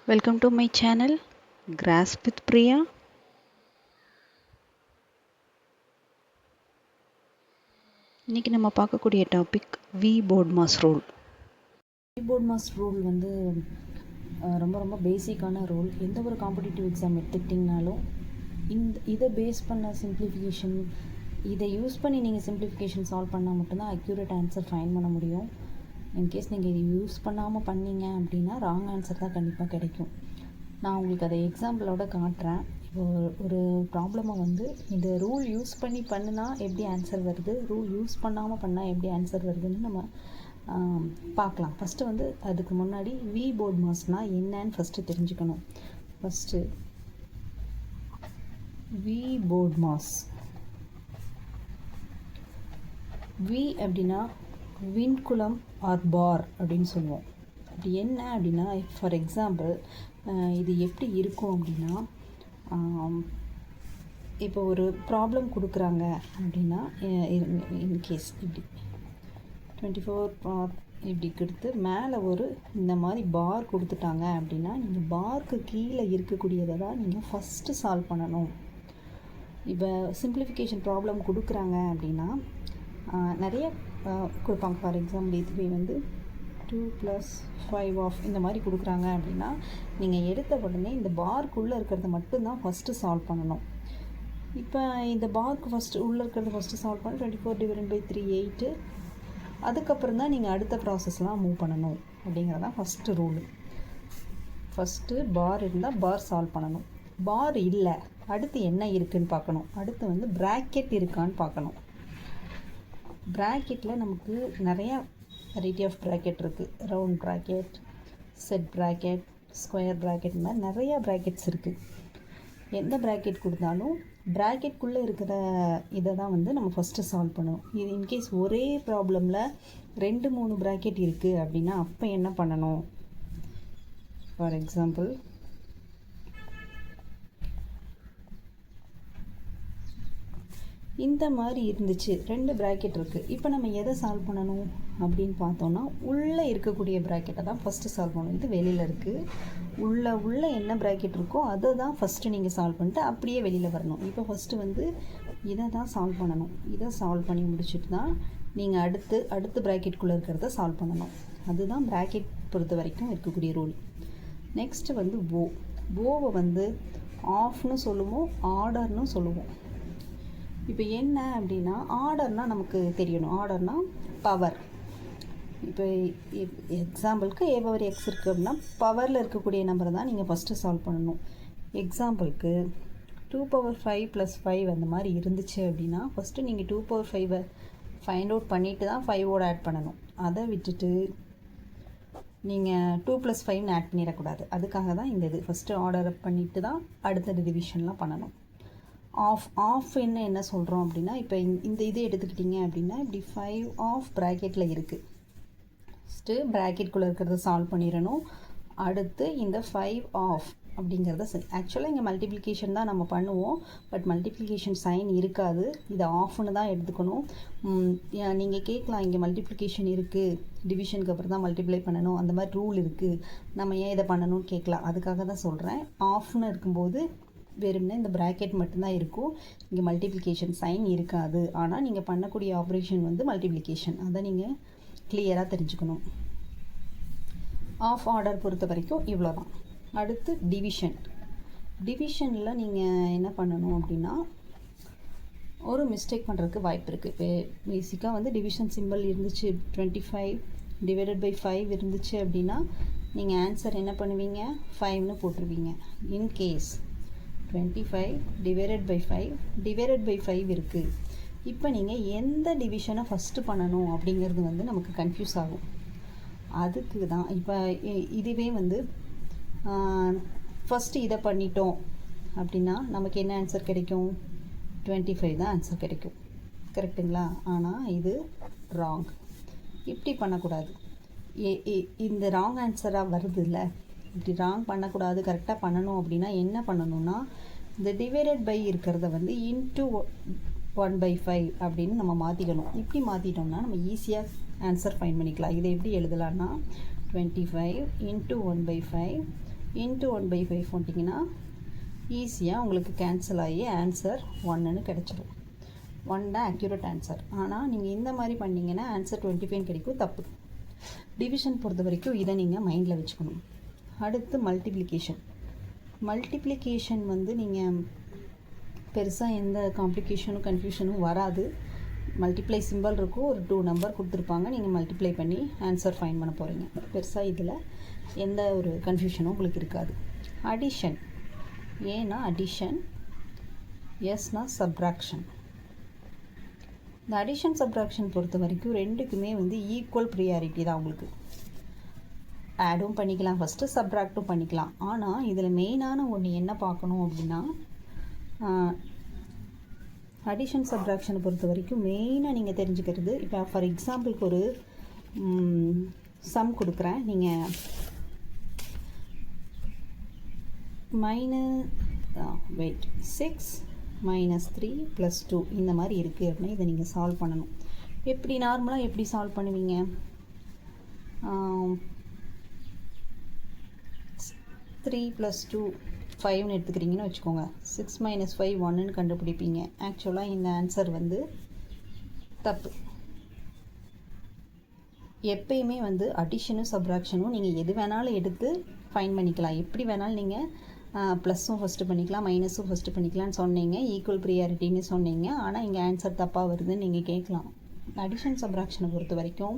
Welcome to my channel Grasp with Priya. இன்னைக்கு நம்ம பார்க்கக்கூடிய topic V BODMAS rule. V BODMAS rule வந்து ரொம்ப பேசிக்கான ரூல். எந்த ஒரு காம்படிட்டிவ் எக்ஸாம் எடுத்துக்கிட்டிங்கனாலும் இதை பேஸ் பண்ண சிம்பிளிஃபிகேஷன், இதை யூஸ் பண்ணி நீங்கள் சிம்பிளிஃபிகேஷன் சால்வ் பண்ணால் மட்டும்தான் அக்யூரேட் ஆன்சர் ஃபைண்ட் பண்ண முடியும். இன்கேஸ் நீங்கள் இதை யூஸ் பண்ணாமல் பண்ணீங்க அப்படின்னா ராங் ஆன்சர் தான் கண்டிப்பாக கிடைக்கும். நான் உங்களுக்கு அதை எக்ஸாம்பிளோட காட்டுறேன். இப்போ ஒரு ப்ராப்ளமை வந்து இந்த ரூல் யூஸ் பண்ணி பண்ணினா எப்படி ஆன்சர் வருது, ரூல் யூஸ் பண்ணாமல் பண்ணால் எப்படி ஆன்சர் வருதுன்னு நம்ம பார்க்கலாம். ஃபஸ்ட்டு வந்து அதுக்கு முன்னாடி வி போர்ட்மாஸ்னால் என்னன்னு ஃபஸ்ட்டு தெரிஞ்சுக்கணும். ஃபஸ்ட்டு வி போர்ட்மாஸ், வி அப்படின்னா விண்குலம் ஆர் பார் அப்படின்னு சொல்லுவோம். அப்படி என்ன அப்படின்னா, ஃபார் எக்ஸாம்பிள் இது எப்படி இருக்கும் அப்படின்னா, இப்போ ஒரு ப்ராப்ளம் கொடுக்குறாங்க அப்படின்னா, இன்கேஸ் இப்படி 24 இப்படி கொடுத்து மேலே ஒரு இந்த மாதிரி பார் கொடுத்துட்டாங்க அப்படின்னா, நீங்கள் பார்க்கு கீழே இருக்கக்கூடியதை தான் நீங்கள் ஃபஸ்ட்டு சால்வ் பண்ணணும். இப்போ சிம்பிளிஃபிகேஷன் ப்ராப்ளம் கொடுக்குறாங்க அப்படின்னா நிறைய கொடுப்பாங்க. ஃபார் எக்ஸாம்பிள் இதுவே வந்து 2 + 5 ஆஃப் இந்த மாதிரி கொடுக்குறாங்க அப்படின்னா, நீங்கள் எடுத்த உடனே இந்த பார்க்குள்ளே இருக்கிறத மட்டும்தான் ஃபஸ்ட்டு சால்வ் பண்ணணும். இப்போ இந்த பார்க்கு ஃபஸ்ட்டு உள்ளே இருக்கிறத ஃபஸ்ட்டு சால்வ் பண்ண 24/3 8, அதுக்கப்புறம் தான் நீங்கள் அடுத்த ப்ராசஸ்லாம் மூவ் பண்ணணும் அப்படிங்கிறதான் ஃபஸ்ட்டு ரூலு. ஃபஸ்ட்டு பார் இருந்தால் பார் சால்வ் பண்ணணும். பார் இல்லை, அடுத்து என்ன இருக்குதுன்னு பார்க்கணும். அடுத்து வந்து ப்ராக்கெட் இருக்கான்னு பார்க்கணும். ப்ராக்கெட்டில் நமக்கு நிறையா வெரைட்டி ஆஃப் ப்ராக்கெட் இருக்குது. Round bracket, set bracket, square bracket, இந்த மாதிரி நிறையா ப்ராக்கெட்ஸ் இருக்குது. எந்த ப்ராக்கெட் கொடுத்தாலும் ப்ராக்கெட்குள்ளே இருக்கிற இதை தான் வந்து நம்ம ஃபஸ்ட்டு சால்வ் பண்ணணும். இது இன்கேஸ் ஒரே ப்ராப்ளமில் 2-3 ப்ராக்கெட் இருக்குது அப்படின்னா அப்போ என்ன பண்ணணும்? ஃபார் எக்ஸாம்பிள் இந்த மாதிரி இருந்துச்சு, 2 ப்ராக்கெட் இருக்குது. இப்போ நம்ம எதை சால்வ் பண்ணணும் அப்படின்னு பார்த்தோன்னா, உள்ளே இருக்கக்கூடிய ப்ராக்கெட்டை தான் ஃபஸ்ட்டு சால்வ் பண்ணணும். இது வெளியில் இருக்குது. உள்ளே என்ன ப்ராக்கெட் இருக்கோ அதை தான் ஃபஸ்ட்டு நீங்கள் சால்வ் பண்ணிட்டு அப்படியே வெளியில் வரணும். இப்போ ஃபஸ்ட்டு வந்து இதை தான் சால்வ் பண்ணணும். இதை சால்வ் பண்ணி முடிச்சுட்டு தான் நீங்கள் அடுத்து ப்ராக்கெட்குள்ளே இருக்கிறத சால்வ் பண்ணணும். அதுதான் ப்ராக்கெட் பொறுத்த வரைக்கும் இருக்கக்கூடிய ரூல். நெக்ஸ்ட்டு வந்து ஓவை வந்து ஆஃப்னு சொல்லுவோம், ஆர்டர்னு சொல்லுவோம். இப்போ என்ன அப்படின்னா, ஆர்டர்னால் நமக்கு தெரியணும். ஆர்டர்னால் பவர். இப்போ எக்ஸாம்பிளுக்கு a/x இருக்குது அப்படின்னா பவரில் இருக்கக்கூடிய நம்பரை தான் நீங்கள் ஃபஸ்ட்டு சால்வ் பண்ணணும். எக்ஸாம்பிளுக்கு 2/5 + 5 அந்த மாதிரி இருந்துச்சு அப்படின்னா ஃபஸ்ட்டு நீங்கள் 2/5 ஃபைண்ட் அவுட் பண்ணிவிட்டு தான் 5ஓடு ஆட் பண்ணணும். அதை விட்டுட்டு நீங்கள் 2 + 5ன்னு ஆட் பண்ணிடக்கூடாது. அதுக்காக தான் இந்த இது ஃபஸ்ட்டு ஆர்டர் பண்ணிவிட்டு தான் அடுத்த டிவிஷன்லாம் பண்ணணும். ஆஃப் என்ன சொல்கிறோம் அப்படின்னா, இப்போ இந்த இது எடுத்துக்கிட்டிங்க அப்படின்னா இப்படி 5 ஆஃப் ப்ராக்கெட்டில் இருக்குது. ஃபஸ்ட்டு ப்ராக்கெட்குள்ளே இருக்கிறத சால்வ் பண்ணிடணும். அடுத்து இந்த 5 ஆஃப் அப்படிங்கிறத ஆக்சுவலாக இங்கே மல்டிப்ளிகேஷன் தான் நம்ம பண்ணுவோம். பட் மல்டிப்ளிகேஷன் சைன் இருக்காது, இதை ஆஃப்னு தான் எடுத்துக்கணும். நீங்கள் கேட்கலாம், இங்கே மல்டிப்ளிகேஷன் இருக்குது, டிவிஷனுக்கு அப்புறம் தான் மல்டிப்ளை பண்ணணும், அந்த மாதிரி ரூல் இருக்குது, நம்ம ஏன் இதை பண்ணணும்னு கேட்கலாம். அதுக்காக தான் சொல்கிறேன். ஆஃப்னு இருக்கும்போது வெறும்னா இந்த ப்ராக்கெட் மட்டும்தான் இருக்கும், இங்கே மல்டிப்ளிகேஷன் சைன் இருக்காது. ஆனால் நீங்கள் பண்ணக்கூடிய ஆப்ரேஷன் வந்து மல்டிப்ளிகேஷன், அதை நீங்கள் கிளியராக தெரிஞ்சுக்கணும். ஆஃப் ஆர்டர் பொறுத்த வரைக்கும் இவ்வளோ தான். அடுத்து டிவிஷனில் நீங்கள் என்ன பண்ணணும் அப்படின்னா, ஒரு மிஸ்டேக் பண்ணுறதுக்கு வாய்ப்பு இருக்குது. பேசிக்காக வந்து டிவிஷன் சிம்பிள் இருந்துச்சு, 25/5 இருந்துச்சு அப்படின்னா நீங்கள் ஆன்சர் என்ன பண்ணுவீங்க, 5ன்னு போட்டுருவீங்க. இன்கேஸ் 25/5 இருக்குது. இப்போ நீங்கள் எந்த டிவிஷனை ஃபஸ்ட்டு பண்ணணும் அப்படிங்கிறது வந்து நமக்கு கன்ஃபியூஸ் ஆகும். அதுக்கு தான் இப்போ இதுவே வந்து ஃபஸ்ட்டு இதை பண்ணிட்டோம் அப்படின்னா நமக்கு என்ன ஆன்சர் கிடைக்கும், 25 தான் ஆன்சர் கிடைக்கும். கரெக்டுங்களா? ஆனால் இது ராங். இப்படி பண்ணக்கூடாது. இந்த ராங் ஆன்சராக வருது இல்லை, இப்படி ராங் பண்ணக்கூடாது, கரெக்டாக பண்ணணும். அப்படின்னா என்ன பண்ணணும்னா, இந்த டிவைடட் பை இருக்கிறத வந்து இன்ட்டு 1/5 அப்படின்னு நம்ம மாற்றிக்கணும். இப்படி மாற்றிட்டோம்னா நம்ம ஈஸியாக ஆன்சர் ஃபைண்ட் பண்ணிக்கலாம். இதை எப்படி எழுதலான்னா, 25 × 1/5 இன்ட்டு 1/5 போட்டிங்கன்னா ஈஸியாக உங்களுக்கு கேன்சல் ஆகி ஆன்சர் 1ன்னு கிடச்சிடும். 1 தான் அக்யூரேட் ஆன்சர். ஆனால் நீங்கள் இந்த மாதிரி பண்ணிங்கன்னா ஆன்சர் 25 கிடைக்கும். தப்பு. டிவிஷன் பொறுத்த வரைக்கும் இதை நீங்கள் மைண்டில் வச்சுக்கணும். அடுத்து மல்டிப்ளிகேஷன் வந்து நீங்கள் பெருசாக எந்த காம்ப்ளிகேஷனும் கன்ஃபியூஷனும் வராது. மல்டிப்ளை சிம்பிள் இருக்கும், ஒரு 2 நம்பர் கொடுத்துருப்பாங்க, நீங்கள் மல்டிப்ளை பண்ணி ஆன்சர் ஃபைண்ட் பண்ண போகிறீங்க. பெருசாக இதில் எந்த ஒரு கன்ஃபியூஷனும் உங்களுக்கு இருக்காது. அடிஷன், ஏன்னா அடிஷன், எஸ்னா சப்ராக்ஷன். இந்த அடிஷன் சப்ராக்ஷன் பொறுத்த வரைக்கும் ரெண்டுக்குமே வந்து ஈக்குவல் ப்ரியாரிட்டி தான். உங்களுக்கு ஆடும் பண்ணிக்கலாம், ஃபஸ்ட்டு சப்ராக்டும் பண்ணிக்கலாம். ஆனால் இதில் மெயினான ஒன்று என்ன பார்க்கணும் அப்படின்னா, அடிஷன் சப்ராக்ஷனை பொறுத்த வரைக்கும் மெயினாக நீங்கள் தெரிஞ்சுக்கிறது, இப்போ ஃபார் எக்ஸாம்பிளுக்கு ஒரு சம் கொடுக்குறேன். நீங்கள் வெயிட் 6 - 3 + 2 இந்த மாதிரி இருக்குது அப்படின்னா இதை நீங்கள் சால்வ் பண்ணணும். எப்படி நார்மலாக எப்படி சால்வ் பண்ணுவீங்க? 3 + 2 5ன்னு எடுத்துக்கிறீங்கன்னு வச்சுக்கோங்க. 6 - 5 1ன்னு கண்டுபிடிப்பீங்க. ஆக்சுவலாக இந்த ஆன்சர் வந்து தப்பு. எப்பயுமே வந்து அடிஷனும் சப்ராக்ஷனும் நீங்கள் எது வேணாலும் எடுத்து ஃபைண்ட் பண்ணிக்கலாம். எப்படி வேணாலும் நீங்கள் ப்ளஸ்ஸும் ஃபஸ்ட்டு பண்ணிக்கலாம், மைனஸும் ஃபஸ்ட்டு பண்ணிக்கலாம்னு சொன்னீங்க, ஈக்குவல் ப்ரியாரிட்டின்னு சொன்னீங்க. ஆனால் இங்கே ஆன்சர் தப்பாக வருதுன்னு நீங்கள் கேட்கலாம். அடிஷன் சப்ராக்ஷனை பொறுத்த வரைக்கும்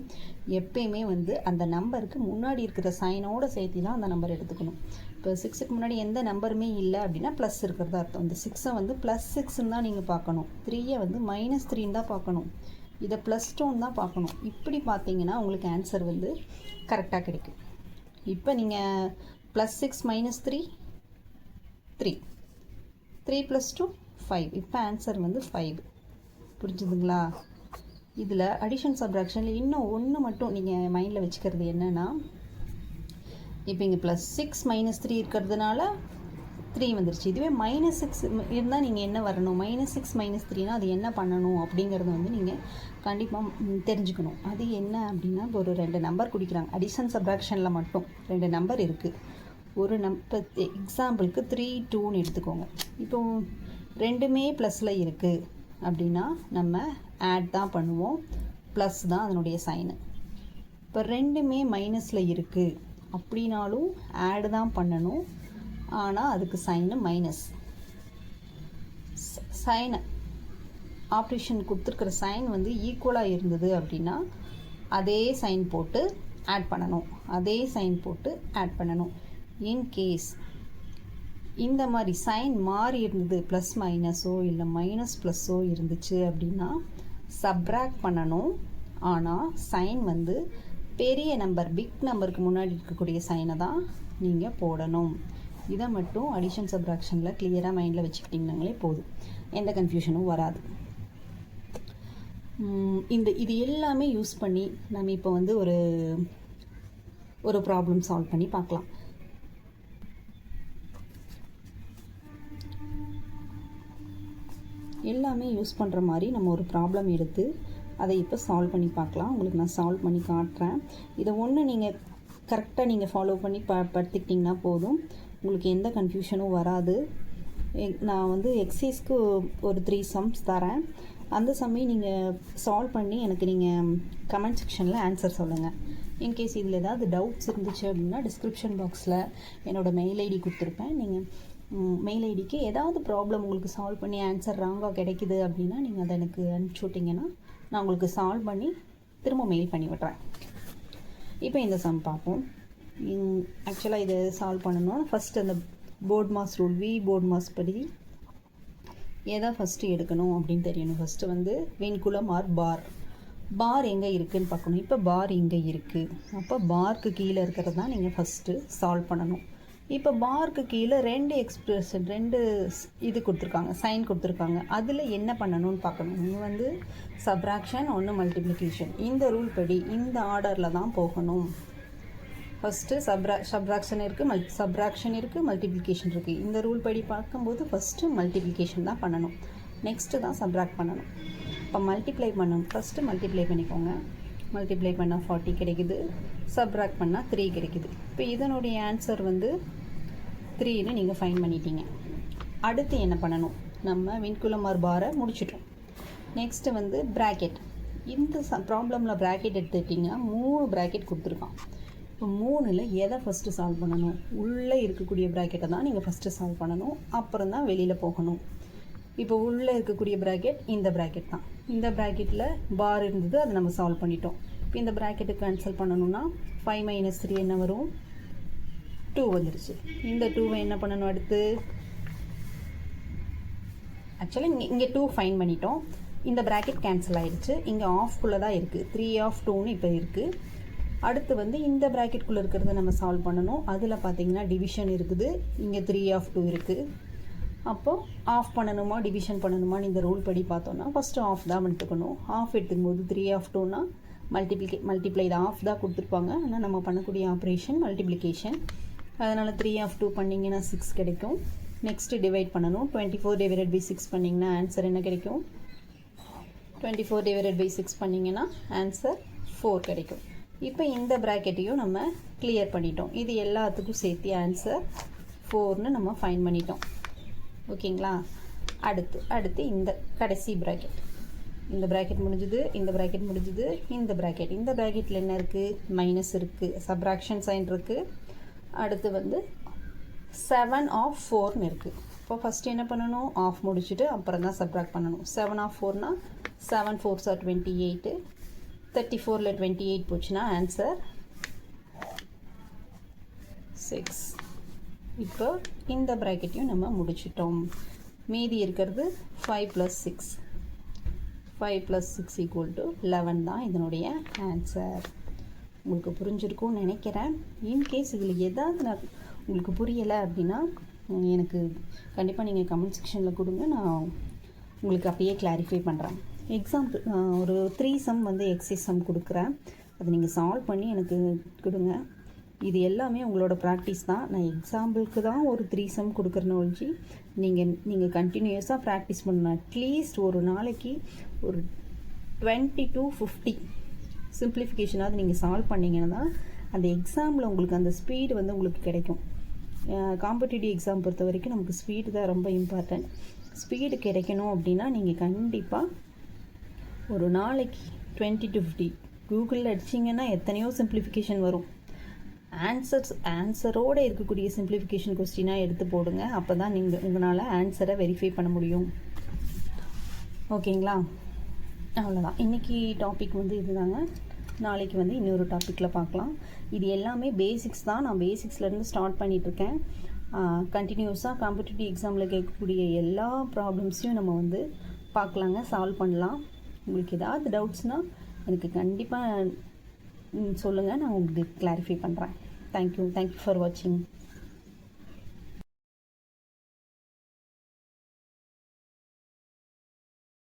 எப்பயுமே வந்து அந்த நம்பருக்கு முன்னாடி இருக்கிற சைனோடு சேர்த்து தான் அந்த நம்பர் எடுத்துக்கணும். இப்போ 6க்கு முன்னாடி எந்த நம்பருமே இல்லை அப்படின்னா ப்ளஸ் இருக்கிறதா அர்த்தம். இந்த 6ஐ வந்து +6ன்னு தான் நீங்கள் பார்க்கணும். 3ஐ வந்து -3ன்னு தான் பார்க்கணும். இதை +2ன்னு தான் பார்க்கணும். இப்படி பார்த்தீங்கன்னா உங்களுக்கு ஆன்சர் வந்து கரெக்டாக கிடைக்கும். இப்போ நீங்கள் +6 - 3 3 + 2 5. இப்போ ஆன்சர் வந்து 5. புரிஞ்சுதுங்களா? இதில் அடிஷன் சப்ராக்ஷனில் இன்னும் ஒன்று மட்டும் நீங்கள் மைண்டில் வச்சுக்கிறது என்னென்னா, இப்போ இங்கே +6 - 3 இருக்கிறதுனால 3 வந்துருச்சு. இதுவே -6 இருந்தால் நீங்கள் என்ன வரணும்? -6 - 3னா அது என்ன பண்ணணும் அப்படிங்கிறத வந்து நீங்கள் கண்டிப்பாக தெரிஞ்சுக்கணும். அது என்ன அப்படின்னா, இப்போ ஒரு 2 நம்பர் குடிக்கிறாங்க. அடிஷன் சப்ராக்ஷனில் மட்டும் 2 நம்பர் இருக்குது. ஒரு இப்போ எக்ஸாம்பிளுக்கு 3 2ன்னு எடுத்துக்கோங்க. இப்போ ரெண்டுமே ப்ளஸில் இருக்குது அப்படின்னா நம்ம ஆட் தான் பண்ணுவோம், ப்ளஸ் தான் அதனுடைய சைனு. இப்போ ரெண்டுமே மைனஸில் இருக்குது அப்படின்னாலும் ஆட் தான் பண்ணணும், ஆனால் அதுக்கு சைனு மைனஸ். சைனை ஆப்ரேஷன் கொடுத்துருக்குற சைன் வந்து ஈக்குவலாக இருந்தது அப்படின்னா அதே சைன் போட்டு ஆட் பண்ணணும், அதே சைன் போட்டு ஆட் பண்ணணும். இன்கேஸ் இந்த மாதிரி சைன் மாறி இருந்தது, ப்ளஸ் மைனஸோ இல்லை மைனஸ் ப்ளஸ்ஸோ இருந்துச்சு அப்படின்னா சப்ராக்ட் பண்ணணும். ஆனால் சைன் வந்து பெரிய நம்பர், பிக் நம்பருக்கு முன்னாடி இருக்கக்கூடிய சைனை தான் நீங்கள் போடணும். இதை மட்டும் அடிஷன் சப்ராக்ஷனில் கிளியராக மைண்டில் வச்சுக்கிட்டிங்கனாலே போதும், எந்த கன்ஃபியூஷனும் வராது. இது எல்லாமே யூஸ் பண்ணி நம்ம இப்போ வந்து ஒரு ப்ராப்ளம் சால்வ் பண்ணி பார்க்கலாம். எல்லாமே யூஸ் பண்ணுற மாதிரி நம்ம ஒரு ப்ராப்ளம் எடுத்து அதை இப்போ சால்வ் பண்ணி பார்க்கலாம். உங்களுக்கு நான் சால்வ் பண்ணி காட்டுறேன். இதை ஒன்று நீங்கள் கரெக்டாக நீங்கள் ஃபாலோ பண்ணி படுத்திக்கிட்டிங்கன்னா போதும், உங்களுக்கு எந்த கன்ஃபியூஷனும் வராது. நான் வந்து எக்ஸைஸ்க்கு ஒரு 3 சம்ஸ் தரேன். அந்த சம்மையும் நீங்கள் சால்வ் பண்ணி எனக்கு நீங்கள் கமெண்ட் செக்ஷனில் ஆன்சர் சொல்லுங்கள். இன்கேஸ் இதில் ஏதாவது டவுட்ஸ் இருந்துச்சு அப்படின்னா டிஸ்கிரிப்ஷன் பாக்ஸில் என்னோடய மெயில் ஐடி கொடுத்துருப்பேன். நீங்கள் மெயில் ஐடிக்கு ஏதாவது ப்ராப்ளம் உங்களுக்கு சால்வ் பண்ணி ஆன்சர் ராங்காக கிடைக்குது அப்படின்னா நீங்கள் அதை எனக்கு அனுப்பிச்சி விட்டிங்கன்னா நான் உங்களுக்கு சால்வ் பண்ணி திரும்ப மெயில் பண்ணி விட்றேன். இப்போ இந்த சம் பார்ப்போம். ஆக்சுவலாக இதை சால்வ் பண்ணணும். ஃபஸ்ட்டு அந்த BODMAS rule, BODMAS படி எதை ஃபஸ்ட்டு எடுக்கணும் அப்படின்னு தெரியணும். ஃபஸ்ட்டு வந்து வெண்குலம் ஆர் பார் எங்கே இருக்குதுன்னு பார்க்கணும். இப்போ பார் இங்கே இருக்குது, அப்போ பார்க்கு கீழே இருக்கிறது தான் நீங்கள் ஃபஸ்ட்டு சால்வ் பண்ணணும். இப்போ பார்க்கு கீழே 2 எக்ஸ்பிரஷன், 2 இது கொடுத்துருக்காங்க, சைன் கொடுத்துருக்காங்க. அதில் என்ன பண்ணணும்னு பார்க்கணும். நீங்கள் வந்து சப்ராக்ஷன், ஒன்று மல்டிப்ளிகேஷன். இந்த ரூல் படி இந்த ஆர்டரில் தான் போகணும். ஃபஸ்ட்டு சப்ராக்ஷன் இருக்குது, சப்ராக்ஷன் இருக்குது, மல்டிப்ளிகேஷன் இருக்குது. இந்த ரூல் படி பார்க்கும்போது ஃபஸ்ட்டு மல்டிப்ளிகேஷன் தான் பண்ணணும், நெக்ஸ்ட்டு தான் சப்ராக்ட் பண்ணணும். இப்போ மல்டிப்ளை பண்ணணும். ஃபஸ்ட்டு மல்டிப்ளை பண்ணிக்கோங்க. மல்டிப்ளை பண்ணால் 40 கிடைக்குது, சப்ராக்ட் பண்ணால் 3 கிடைக்குது. இப்போ இதனுடைய ஆன்சர் வந்து 3ன்னு நீங்கள் ஃபைன் பண்ணிட்டீங்க. அடுத்து என்ன பண்ணணும், நம்ம வின்குலமார் பாரை முடிச்சிட்டோம். நெக்ஸ்ட்டு வந்து ப்ராக்கெட். இந்த ப்ராப்ளமில் ப்ராக்கெட் எடுத்துக்கிட்டிங்கன்னா 3 ப்ராக்கெட் கொடுத்துருக்கான். இப்போ 3ல் எதை ஃபஸ்ட்டு சால்வ் பண்ணணும், உள்ளே இருக்கக்கூடிய ப்ராக்கெட்டை தான் நீங்கள் ஃபஸ்ட்டு சால்வ் பண்ணணும், அப்புறம் தான் வெளியில் போகணும். இப்போ உள்ளே இருக்கக்கூடிய ப்ராக்கெட் இந்த ப்ராக்கெட் தான். இந்த ப்ராக்கெட்டில் பார் இருந்தது, அதை நம்ம சால்வ் பண்ணிட்டோம். இப்போ இந்த ப்ராக்கெட்டை கேன்சல் பண்ணணும்னா 5 - 3 என்ன வரும், 2 வந்துடுச்சு. இந்த 2வை என்ன பண்ணணும் அடுத்து, ஆக்சுவலி இங்கே 2 ஃபைன் பண்ணிட்டோம். இந்த ப்ராக்கெட் கேன்சல் ஆகிடுச்சு. இங்கே ஆஃப்குள்ளே தான் இருக்குது, 3/2ன்னு இப்போ இருக்குது. அடுத்து வந்து இந்த ப்ராக்கெட்குள்ளே இருக்கிறத நம்ம சால்வ் பண்ணணும். அதில் பார்த்தீங்கன்னா டிவிஷன் இருக்குது, இங்கே 3/2 இருக்குது. அப்போது ஆஃப் பண்ணணுமா டிவிஷன் பண்ணணுமான்னு இந்த ரூல் படி பார்த்தோன்னா ஃபஸ்ட்டு ஆஃப் தான் எடுத்துக்கணும். ஆஃப் எடுத்துக்கும் போது 3/2னா மல்டிப்ளை இது ஆஃப் தான் கொடுத்துருப்பாங்க, ஆனால் நம்ம பண்ணக்கூடிய ஆப்ரேஷன் மல்டிப்ளிகேஷன். அதனால் 3/2 பண்ணிங்கன்னா 6 கிடைக்கும். நெக்ஸ்ட்டு டிவைட் பண்ணணும். 24 / 6 பண்ணிங்கன்னா ஆன்சர் என்ன கிடைக்கும், 24 / 6 பண்ணிங்கன்னா ஆன்சர் 4 கிடைக்கும். இப்போ இந்த ப்ராக்கெட்டையும் நம்ம கிளியர் பண்ணிட்டோம். இது எல்லாத்துக்கும் சேர்த்து ஆன்சர் 4ன்னு நம்ம ஃபைன் பண்ணிட்டோம். ஓகேங்களா. அடுத்து இந்த கடைசி ப்ராக்கெட். இந்த ப்ராக்கெட் முடிஞ்சுது, இந்த ப்ராக்கெட் முடிஞ்சுது, இந்த ப்ராக்கெட்டில் என்ன இருக்குது, மைனஸ் இருக்குது, சப்ராக்ஷன் சைன் இருக்குது. அடுத்து வந்து 7/4ன்னு இருக்குது. இப்போ ஃபஸ்ட்டு என்ன பண்ணணும், ஆஃப் முடிச்சுட்டு அப்புறம் தான் சப்ராக்ட் பண்ணணும். 7/4னா 7 4s are 28. 34ல் 28 போச்சுன்னா ஆன்சர் 6. இப்போ இந்த ப்ராக்கெட்டையும் நம்ம முடிச்சிட்டோம். மீதி இருக்கிறது 5 + 6. 5 + 6 = 11 தான் இதனுடைய ஆன்சர். உங்களுக்கு புரிஞ்சிருக்கும்னு நினைக்கிறேன். இன்கேஸ் இதில் ஏதாவது நான் உங்களுக்கு புரியலை அப்படின்னா எனக்கு கண்டிப்பாக நீங்கள் கமெண்ட் செக்ஷனில் கொடுங்க, நான் உங்களுக்கு அப்படியே கிளாரிஃபை பண்ணுறேன். எக்ஸாம்பிள் ஒரு 3 சம் வந்து எக்ஸைஸ் சம் கொடுக்குறேன், அதை நீங்கள் சால்வ் பண்ணி எனக்கு கொடுங்க. இது எல்லாமே உங்களோட ப்ராக்டிஸ் தான். நான் எக்ஸாம்பிளுக்கு தான் ஒரு 3 சம் கொடுக்குறேன்னு ஒழிச்சு நீங்கள் கண்டினியூஸாக ப்ராக்டிஸ் பண்ணணும். அட்லீஸ்ட் ஒரு நாளைக்கு ஒரு 20 to 50 சிம்பிளிஃபிகேஷனாவது நீங்கள் சால்வ் பண்ணிங்கன்னா தான் அந்த எக்ஸாமில் உங்களுக்கு அந்த ஸ்பீடு வந்து உங்களுக்கு கிடைக்கும். காம்படிட்டிவ் எக்ஸாம் பொறுத்த வரைக்கும் நமக்கு ஸ்பீடு தான் ரொம்ப இம்பார்ட்டன்ட். ஸ்பீடு கிடைக்கணும் அப்படின்னா நீங்கள் கண்டிப்பாக ஒரு நாளைக்கு 20 to 50 கூகுளில் அடிச்சிங்கன்னா எத்தனையோ சிம்பிளிஃபிகேஷன் வரும். ஆன்சரோடு இருக்கக்கூடிய சிம்பிளிஃபிகேஷன் கொஸ்டினாக எடுத்து போடுங்க. அப்போ தான் உங்களால் ஆன்சரை வெரிஃபை பண்ண முடியும். ஓகேங்களா. அவ்வளோதான், இன்றைக்கி டாபிக் வந்து இதுதாங்க. நாளைக்கு வந்து இன்னொரு டாப்பிக்கில் பார்க்கலாம். இது எல்லாமே பேசிக்ஸ் தான். நான் பேசிக்ஸ்லேருந்து ஸ்டார்ட் பண்ணிகிட்ருக்கேன். கண்டினியூஸாக காம்படிட்டிவ் எக்ஸாமில் கேட்கக்கூடிய எல்லா ப்ராப்ளம்ஸையும் நம்ம வந்து பார்க்கலாங்க, சால்வ் பண்ணலாம். உங்களுக்கு ஏதாவது டவுட்ஸ்னால் எனக்கு கண்டிப்பாக சொல்லுங்கள், நான் உங்களுக்கு கிளாரிஃபை பண்ணுறேன். தேங்க்யூ ஃபார் வாட்சிங்.